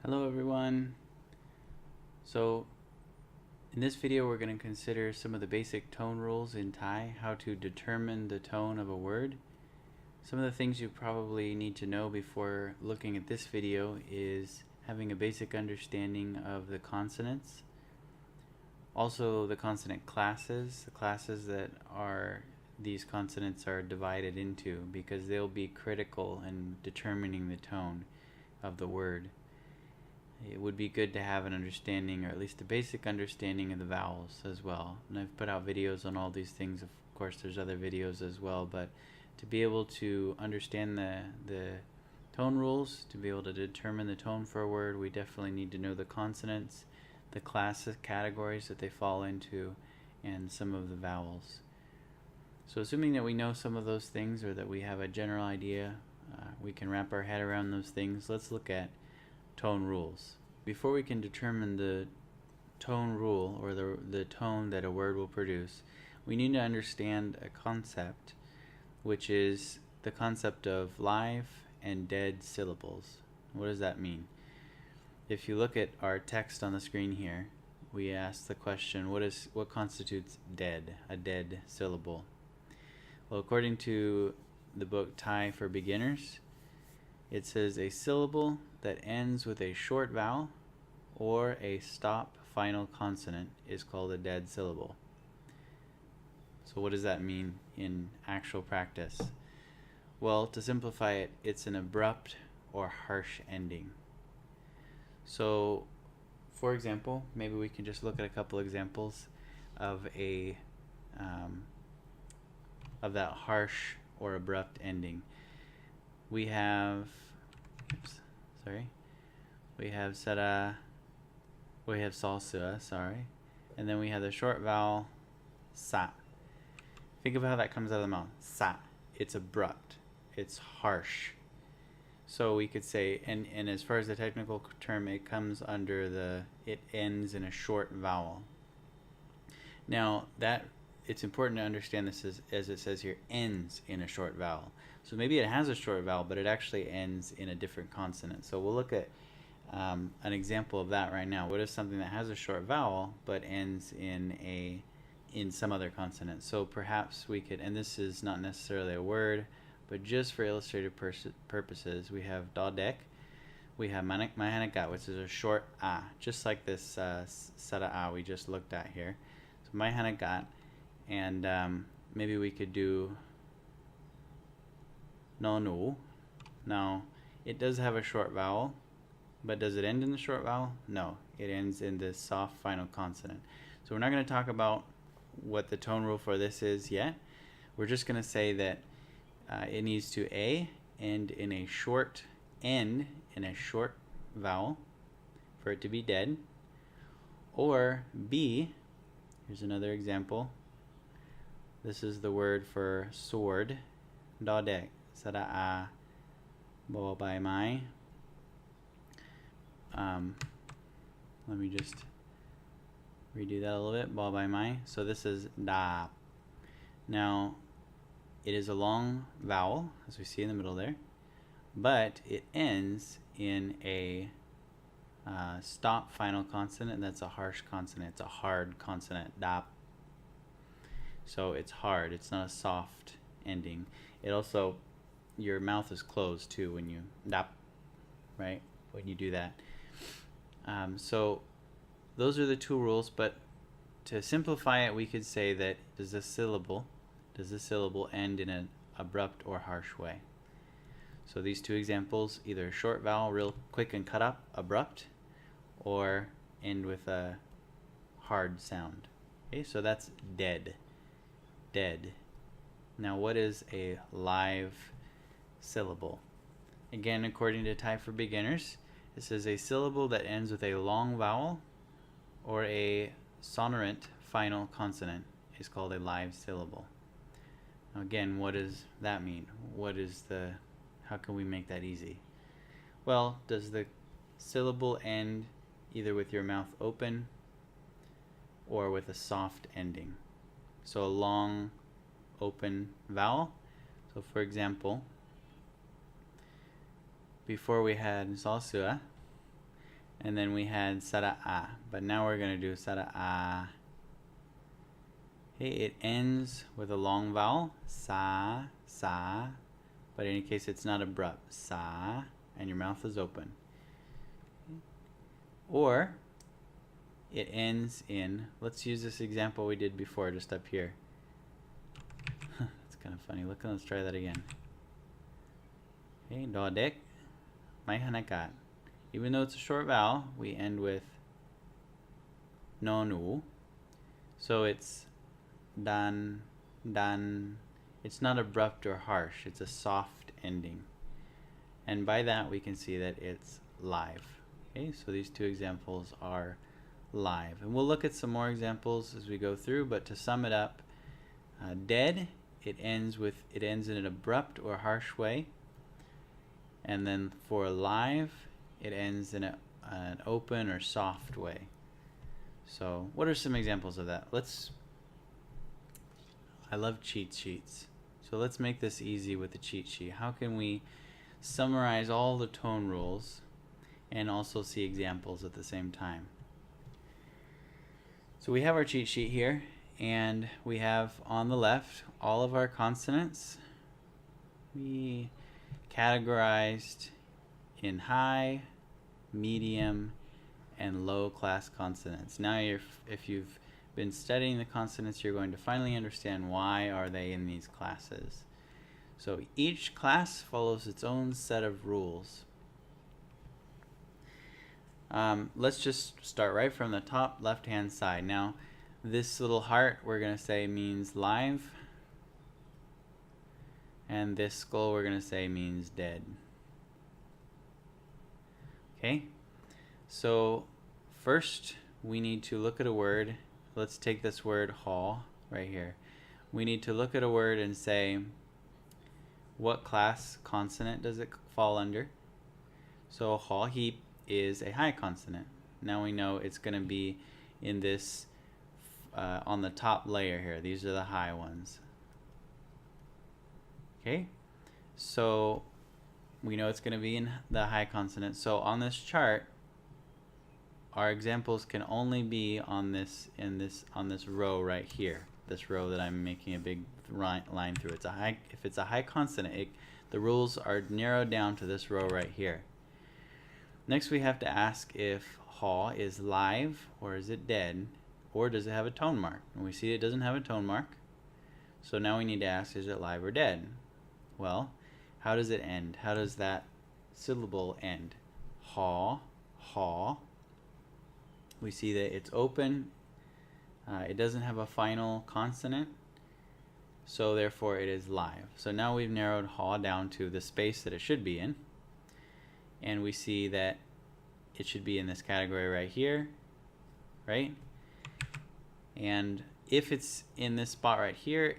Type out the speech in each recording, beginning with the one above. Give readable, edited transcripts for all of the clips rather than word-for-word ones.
Hello everyone. So in this video we're going to consider some of the basic tone rules in Thai, how to determine the tone of a word. Some of the things you probably need to know before looking at this video is having a basic understanding of the consonants. Also the consonant classes, the classes that these consonants are divided into, because they'll be critical in determining the tone of the word. It would be good to have an understanding, or at least a basic understanding, of the vowels as well. And I've put out videos on all these things. Of course there's other videos as well, but to be able to understand the tone rules, to be able to determine the tone for a word, we definitely need to know the consonants, the classes, categories that they fall into, and some of the vowels. So assuming that we know some of those things, or that we have a general idea, we can wrap our head around those things. Let's look at tone rules. Before we can determine the tone rule, or the tone that a word will produce, we need to understand a concept, which is the concept of live and dead syllables. What does that mean? If you look at our text on the screen here, we ask the question, what constitutes dead, a dead syllable? Well, according to the book Thai for Beginners, it says a syllable that ends with a short vowel or a stop final consonant is called a dead syllable. So what does that mean in actual practice? Well, to simplify it, it's an abrupt or harsh ending. So, for example, maybe we can just look at a couple examples of that harsh or abrupt ending. We have sara, we have salsua, and then we have the short vowel sa. Think of how that comes out of the mouth. Sa. It's abrupt. It's harsh. So we could say, and as far as the technical term, it comes under it ends in a short vowel. Now it's important to understand this as it says here, ends in a short vowel. So maybe it has a short vowel, but it actually ends in a different consonant. So we'll look at an example of that right now. What is something that has a short vowel but ends in some other consonant? So perhaps we could, and this is not necessarily a word, but just for illustrative purposes, we have dodek, we have mahanagat, which is a short a, just like this sara a we just looked at here. So mahanagat, and maybe we could do nonu. Now, it does have a short vowel, but does it end in the short vowel? No, it ends in the soft final consonant. So we're not going to talk about what the tone rule for this is yet. We're just going to say that it needs to end in a short vowel for it to be dead, or B, here's another example. This is the word for sword, dodek, sara a, bo by mai. Let me just redo that a little bit, bo by mai. So this is da. Now, it is a long vowel, as we see in the middle there, but it ends in a stop final consonant, and that's a harsh consonant. It's a hard consonant, da. So it's hard, it's not a soft ending. It also, your mouth is closed too when you da, right? When you do that. So those are the two rules, but to simplify it, we could say that does this syllable end in an abrupt or harsh way? So these two examples, either a short vowel, real quick and cut up, abrupt, or end with a hard sound. Okay, so that's dead. Dead. Now, what is a live syllable? Again, according to Thai for Beginners, it says a syllable that ends with a long vowel or a sonorant final consonant is called a live syllable. Now again, what does that mean? How can we make that easy? Well, does the syllable end either with your mouth open or with a soft ending? So a long open vowel. So for example, before we had salsua, And then we had sara a, but now we're going to do sara a. Okay, it ends with a long vowel, sa, but in any case it's not abrupt, sa, and your mouth is open. Or it ends in, let's use this example we did before, just up here. It's kind of funny. Let's try that again. Okay, dodek, may hanakat. Even though it's a short vowel, we end with nonu. So it's dan. It's not abrupt or harsh. It's a soft ending. And by that we can see that it's live. Okay, so these two examples are live. And we'll look at some more examples as we go through, but to sum it up, dead, it ends in an abrupt or harsh way. And then for live, it ends in an open or soft way. So what are some examples of that? I love cheat sheets. So let's make this easy with the cheat sheet. How can we summarize all the tone rules and also see examples at the same time? So we have our cheat sheet here, and we have on the left all of our consonants. We categorized in high, medium, and low class consonants. Now if you've been studying the consonants, you're going to finally understand why are they in these classes. So each class follows its own set of rules. Let's just start right from the top left hand side. Now this little heart we're going to say means live, and this skull we're going to say means dead. Okay, so first we need to look at a word. Let's take this word haw right here. We need to look at a word and say, what class consonant does it fall under? So haw heap is a high consonant. Now we know it's going to be in this on the top layer here. These are the high ones. Okay, so we know it's going to be in the high consonant. So on this chart, our examples can only be on this row right here. This row that I'm making a big line through. It's a high. If it's a high consonant, the rules are narrowed down to this row right here. Next, we have to ask if haw is live or is it dead, or does it have a tone mark? And we see it doesn't have a tone mark. So now we need to ask, is it live or dead? Well, how does it end? How does that syllable end? Haw, haw. We see that it's open. It doesn't have a final consonant, so therefore it is live. So now we've narrowed haw down to the space that it should be in, and we see that it should be in this category right here, right? And if it's in this spot right here,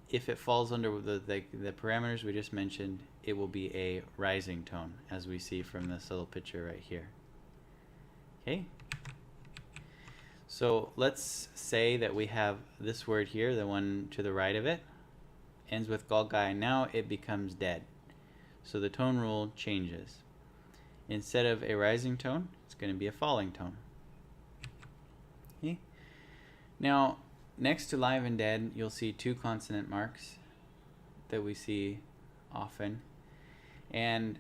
if it falls under the parameters we just mentioned, it will be a rising tone, as we see from this little picture right here. Okay? So let's say that we have this word here, the one to the right of it, ends with golgai. Now it becomes dead. So the tone rule changes. Instead of a rising tone, it's going to be a falling tone. Okay? Now, next to live and dead, you'll see two consonant marks that we see often. And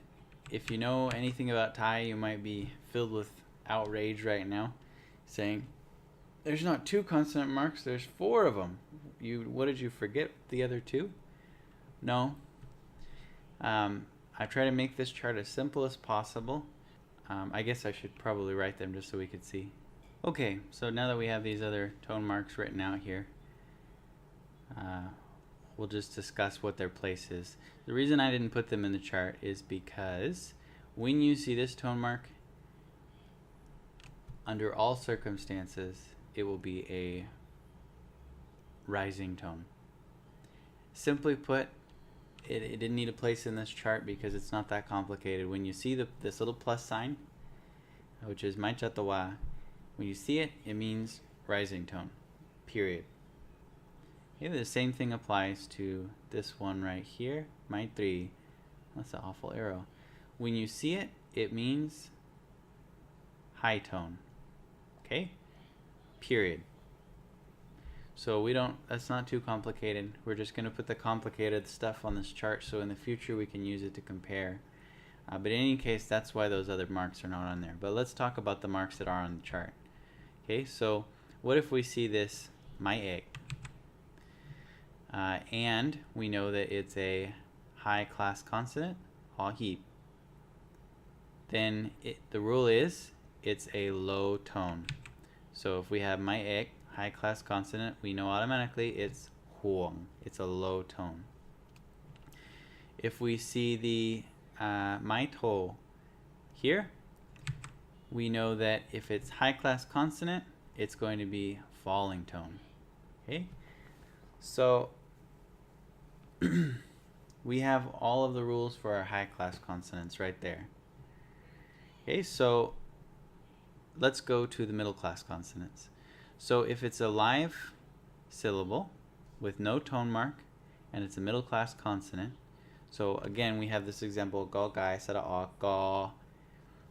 if you know anything about Thai, you might be filled with outrage right now, saying, there's not two consonant marks, there's 4 of them. What did you forget the other 2? No. I try to make this chart as simple as possible. I guess I should probably write them just so we could see. Okay, so now that we have these other tone marks written out here, we'll just discuss what their place is. The reason I didn't put them in the chart is because when you see this tone mark, under all circumstances, it will be a rising tone. Simply put, it didn't need a place in this chart because it's not that complicated. When you see this little plus sign, which is mai chatawa, when you see it, it means rising tone, period. Okay, the same thing applies to this one right here, mai tri. That's an awful arrow. When you see it, it means high tone. Okay? Period. So that's not too complicated. We're just going to put the complicated stuff on this chart so in the future we can use it to compare. But in any case, that's why those other marks are not on there. But let's talk about the marks that are on the chart. Okay, so what if we see this, my egg? And we know that it's a high class consonant, ha heap. Then the rule is it's a low tone. So if we have my egg, high class consonant, we know automatically it's huang. It's a low tone. If we see the my to here, we know that if it's high class consonant, it's going to be falling tone. Okay, so we have all of the rules for our high class consonants right there. Okay, so let's go to the middle class consonants. So if it's a live syllable with no tone mark and it's a middle class consonant, so again we have this example go gai sara a ga.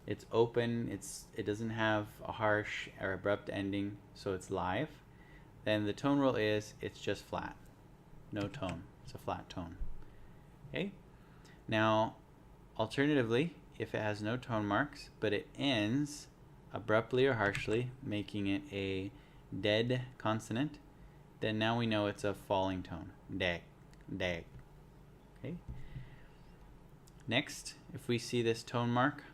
It's open, it doesn't have a harsh or abrupt ending, so it's live. Then the tone rule is it's just flat. No tone. It's a flat tone. Okay? Now, alternatively, if it has no tone marks, but it ends abruptly or harshly, making it a dead consonant, then now we know it's a falling tone. Dag, dag. Okay? Next, if we see this tone mark,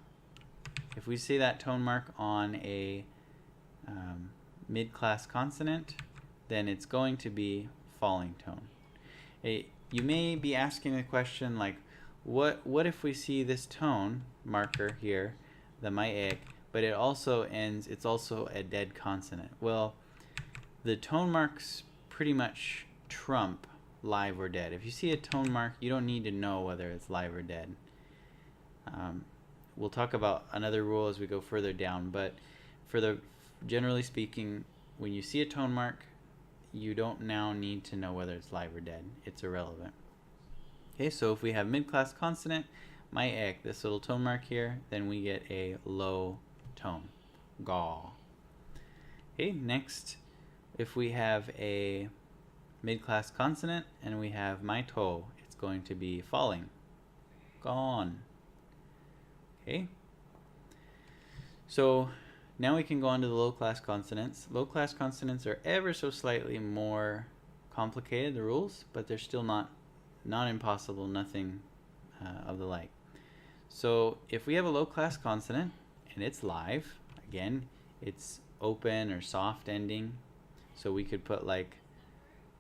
if we see that tone mark on a mid-class consonant, then it's going to be falling tone. You may be asking the question like, what if we see this tone marker here, the my egg, but it also ends, it's also a dead consonant. Well, the tone marks pretty much trump live or dead. If you see a tone mark, you don't need to know whether it's live or dead. We'll talk about another rule as we go further down, but generally speaking, when you see a tone mark, you don't now need to know whether it's live or dead. It's irrelevant. Okay, so if we have mid-class consonant, my egg, this little tone mark here, then we get a low tone, ga. Okay, next, if we have a mid-class consonant and we have my toe, it's going to be falling, gone. Okay, so now we can go on to the low-class consonants. Low-class consonants are ever so slightly more complicated, the rules, but they're still not impossible, nothing of the like. So if we have a low-class consonant and it's live, again, it's open or soft ending, so we could put like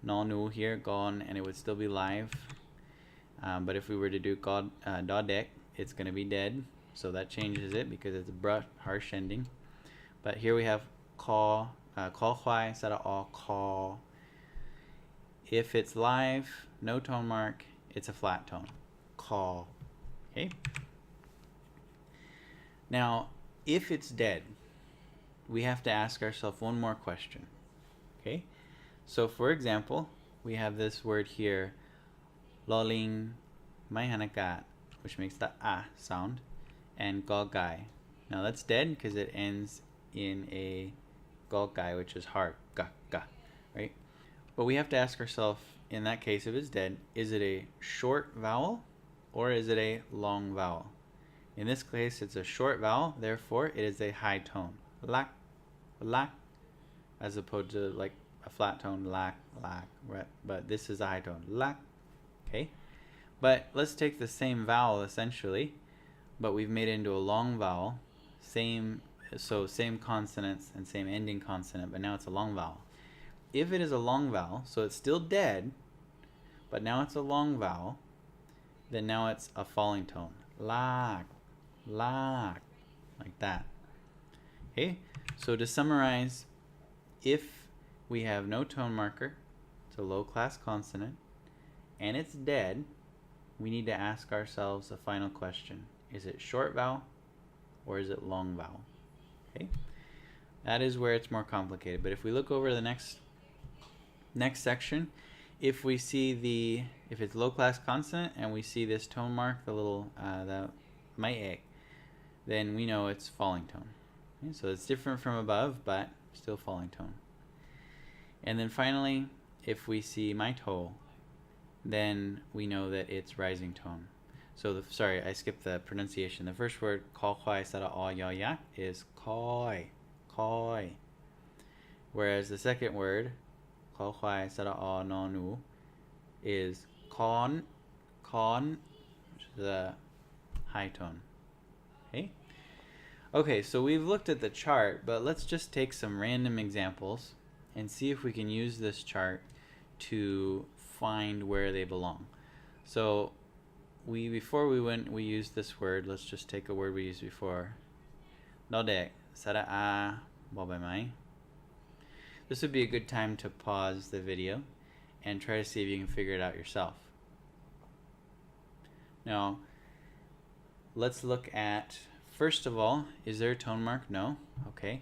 nu here, gone, and it would still be live. But if we were to do da dek, it's going to be dead, so that changes it because it's a harsh ending. But here we have call hwai, sara a, call. If it's live, no tone mark, it's a flat tone, call. Okay. Now, if it's dead, we have to ask ourselves one more question. Okay. So, for example, we have this word here, loling mai hanakat, which makes the a sound, and gogai. Now that's dead because it ends in a gogai, which is hard, ga, ga, right? But we have to ask ourselves, in that case, if it's dead, is it a short vowel or is it a long vowel? In this case, it's a short vowel, therefore it is a high tone, lak, lak, as opposed to like a flat tone, lak, lak, right? But this is a high tone, lak, okay? But let's take the same vowel essentially, but we've made it into a long vowel, same consonants and same ending consonant, but now it's a long vowel. If it is a long vowel, so it's still dead, but now it's a long vowel, then now it's a falling tone, lak, lak, like that. Okay, so to summarize, if we have no tone marker, it's a low class consonant, and it's dead, we need to ask ourselves a final question. Is it short vowel or is it long vowel? Okay, that is where it's more complicated. But if we look over the next section, if we see if it's low class consonant and we see this tone mark, the little the my egg, then we know it's falling tone. Okay, so it's different from above, but still falling tone. And then finally, if we see my toe, then we know that it's rising tone. So sorry, I skipped the pronunciation. The first word, koi sara o ya ya, is koi, koi. Whereas the second word, koi sara o no nu, is kon, which is a high tone. Okay, so we've looked at the chart, but let's just take some random examples and see if we can use this chart to find where they belong. So before we used this word. Let's just take a word we used before. Nodek, sara a, mai. This would be a good time to pause the video and try to see if you can figure it out yourself. Now, let's look at, first of all, is there a tone mark? No. Okay.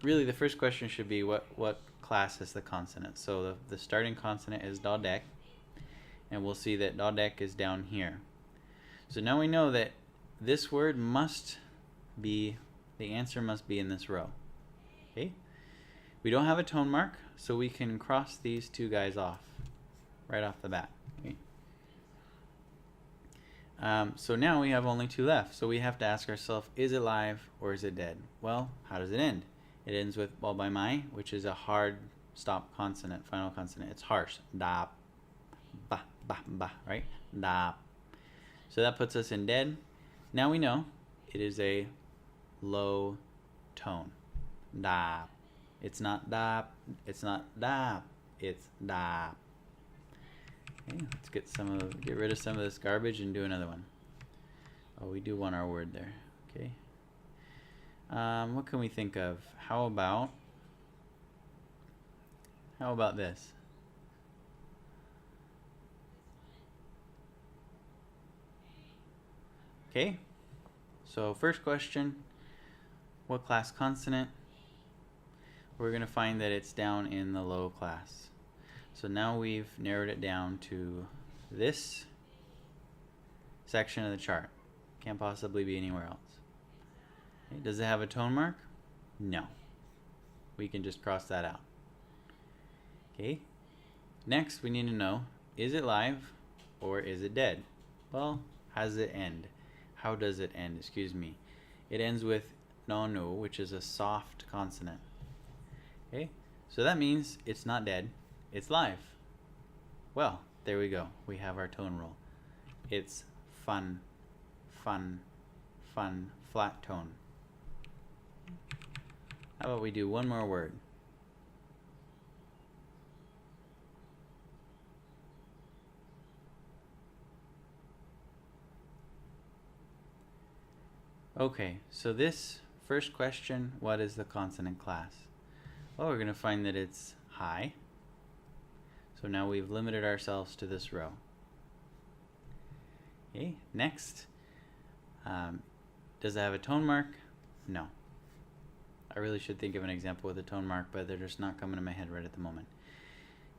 Really, the first question should be what class is the consonant? So the starting consonant is dodek, and we'll see that dodek is down here. So now we know that this word must be, the answer must be in this row. Okay. We don't have a tone mark, so we can cross these two guys off right off the bat. Okay. So now we have only two left. So we have to ask ourselves, is it live or is it dead? Well, how does it end? It ends with mai, which is a hard stop consonant, final consonant. It's harsh. Da, ba, ba, ba, right? Da. So that puts us in dead. Now we know it is a low tone. Da. It's not da. It's not da. It's da. Okay, let's get rid of some of this garbage and do another one. Oh, we do want our word there. Okay. What can we think of? How about this? Okay. So first question, what class consonant? We're going to find that it's down in the low class. So now we've narrowed it down to this section of the chart. Can't possibly be anywhere else. Okay, does it have a tone mark? No. We can just cross that out. Okay. Next, we need to know, is it live or is it dead? Well, how does it end? How does it end? Excuse me. It ends with nonu, which is a soft consonant. Okay. So that means it's not dead. It's live. Well, there we go. We have our tone roll. It's fun, fun, fun, flat tone. How about we do one more word? Okay, so this first question, what is the consonant class? Well, we're going to find that it's high. So now we've limited ourselves to this row. Okay, next. Does it have a tone mark? No. I really should think of an example with a tone mark, but they're just not coming to my head right at the moment.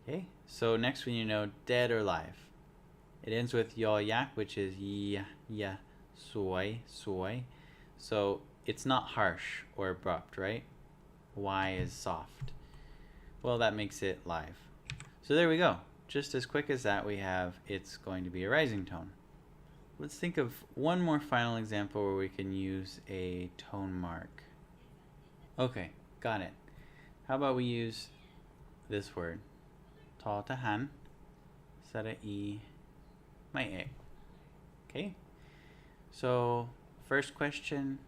Okay, so next we need to know dead or live. It ends with yo yak, which is ya, ya, soy, soy. So it's not harsh or abrupt, right? Y is soft. Well, that makes it live. So there we go. Just as quick as that, we have it's going to be a rising tone. Let's think of one more final example where we can use a tone mark. Okay, got it. How about we use this word? Ta tahan, sara I, mai e. Okay? So, first question,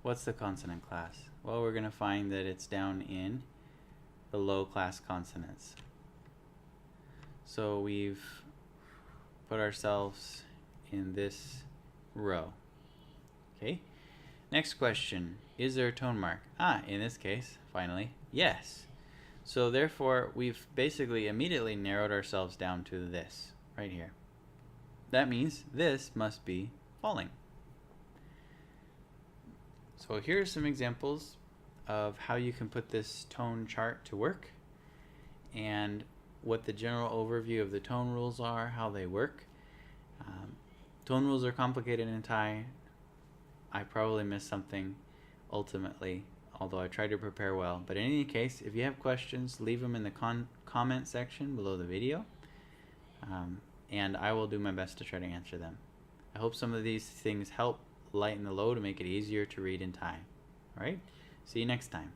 what's the consonant class? Well, we're going to find that it's down in the low class consonants. So we've put ourselves in this row. Okay. Next question, is there a tone mark? In this case, finally, yes. So therefore, we've basically immediately narrowed ourselves down to this right here. That means this must be falling. So here are some examples of how you can put this tone chart to work and what the general overview of the tone rules are, how they work. Tone rules are complicated in Thai. I probably missed something ultimately, although I tried to prepare well. But in any case, if you have questions, leave them in the comment section below the video, and I will do my best to try to answer them. I hope some of these things help lighten the load and make it easier to read in Thai. Alright, see you next time.